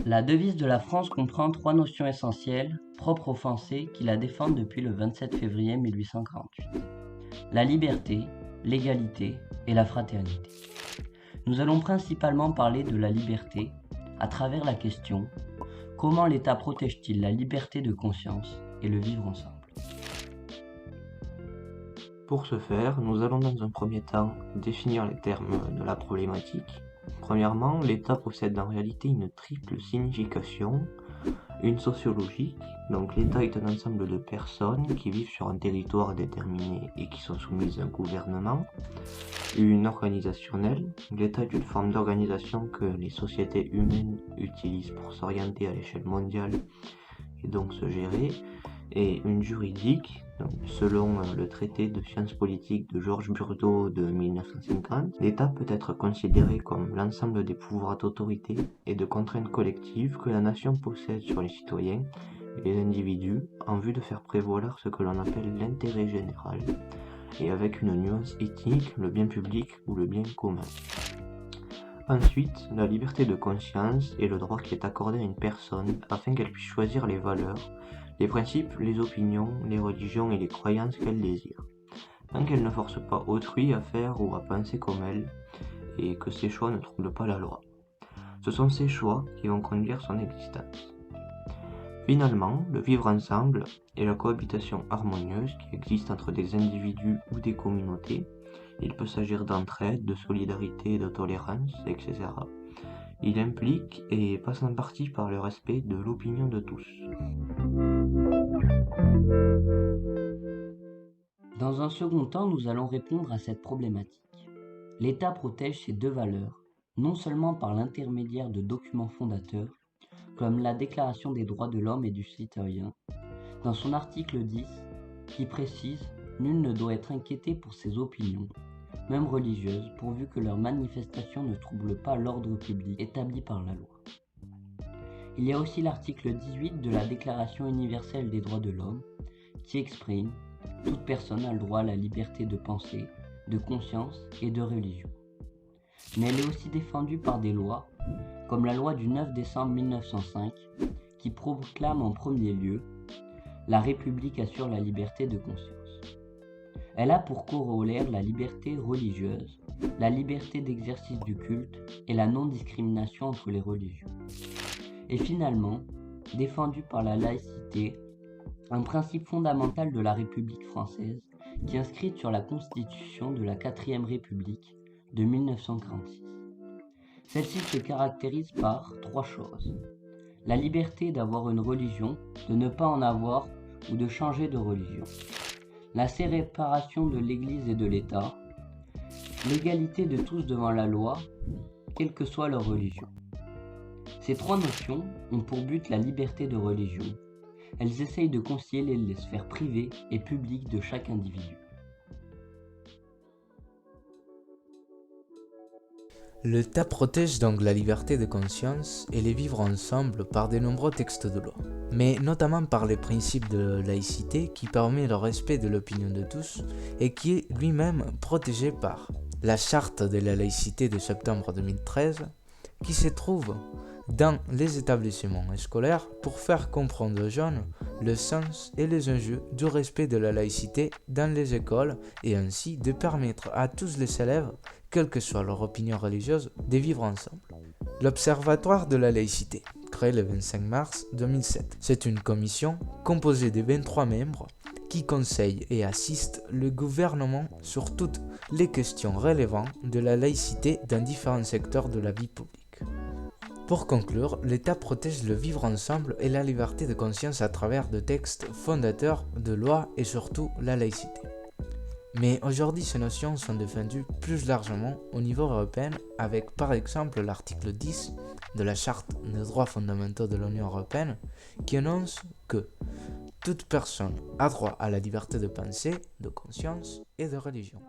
La devise de la France comprend trois notions essentielles, propres aux Français qui la défendent depuis le 27 février 1848. La liberté, l'égalité et la fraternité. Nous allons principalement parler de la liberté à travers la question « Comment l'État protège-t-il la liberté de conscience et le vivre ensemble ?» Pour ce faire, nous allons dans un premier temps définir les termes de la problématique. Premièrement, l'État possède en réalité une triple signification, une sociologique, donc l'État est un ensemble de personnes qui vivent sur un territoire déterminé et qui sont soumises à un gouvernement, une organisationnelle, l'État est une forme d'organisation que les sociétés humaines utilisent pour s'orienter à l'échelle mondiale et donc se gérer, et une juridique, donc, selon le traité de sciences politiques de Georges Burdeau de 1950, l'État peut être considéré comme l'ensemble des pouvoirs d'autorité et de contraintes collectives que la nation possède sur les citoyens et les individus en vue de faire prévaloir ce que l'on appelle l'intérêt général, et avec une nuance éthique, le bien public ou le bien commun. Ensuite, la liberté de conscience est le droit qui est accordé à une personne afin qu'elle puisse choisir les valeurs, les principes, les opinions, les religions et les croyances qu'elle désire, tant qu'elle ne force pas autrui à faire ou à penser comme elle, et que ses choix ne troublent pas la loi. Ce sont ces choix qui vont conduire son existence. Finalement, le vivre ensemble est la cohabitation harmonieuse qui existe entre des individus ou des communautés. Il peut s'agir d'entraide, de solidarité, de tolérance, etc. Il implique et passe en partie par le respect de l'opinion de tous. Dans un second temps, nous allons répondre à cette problématique. L'État protège ces deux valeurs, non seulement par l'intermédiaire de documents fondateurs, comme la Déclaration des droits de l'homme et du citoyen, dans son article 10, qui précise « Nul ne doit être inquiété pour ses opinions, même religieuses, pourvu que leurs manifestations ne troublent pas l'ordre public établi par la loi. » Il y a aussi l'article 18 de la Déclaration universelle des droits de l'homme, qui exprime « Toute personne a le droit à la liberté de pensée, de conscience et de religion. » Mais elle est aussi défendue par des lois, comme la loi du 9 décembre 1905, qui proclame en premier lieu « La République assure la liberté de conscience ». Elle a pour corollaire la liberté religieuse, la liberté d'exercice du culte et la non-discrimination entre les religions. Et finalement, défendue par la laïcité, un principe fondamental de la République française qui est inscrit sur la Constitution de la 4ème République de 1946. Celle-ci se caractérise par trois choses. La liberté d'avoir une religion, de ne pas en avoir ou de changer de religion. La séparation de l'Église et de l'État. L'égalité de tous devant la loi, quelle que soit leur religion. Ces trois notions ont pour but la liberté de religion. Elles essayent de concilier les sphères privées et publiques de chaque individu. L'État protège donc la liberté de conscience et les vivre ensemble par de nombreux textes de loi, mais notamment par le principe de laïcité qui permet le respect de l'opinion de tous et qui est lui-même protégé par la Charte de la laïcité de septembre 2013 qui se trouve dans les établissements scolaires pour faire comprendre aux jeunes le sens et les enjeux du respect de la laïcité dans les écoles et ainsi de permettre à tous les élèves, quelle que soit leur opinion religieuse, de vivre ensemble. L'Observatoire de la laïcité, créé le 25 mars 2007, c'est une commission composée de 23 membres qui conseille et assiste le gouvernement sur toutes les questions relevant de la laïcité dans différents secteurs de la vie publique. Pour conclure, l'État protège le vivre ensemble et la liberté de conscience à travers de textes fondateurs de lois et surtout la laïcité. Mais aujourd'hui, ces notions sont défendues plus largement au niveau européen avec par exemple l'article 10 de la Charte des droits fondamentaux de l'Union européenne qui annonce que toute personne a droit à la liberté de pensée, de conscience et de religion.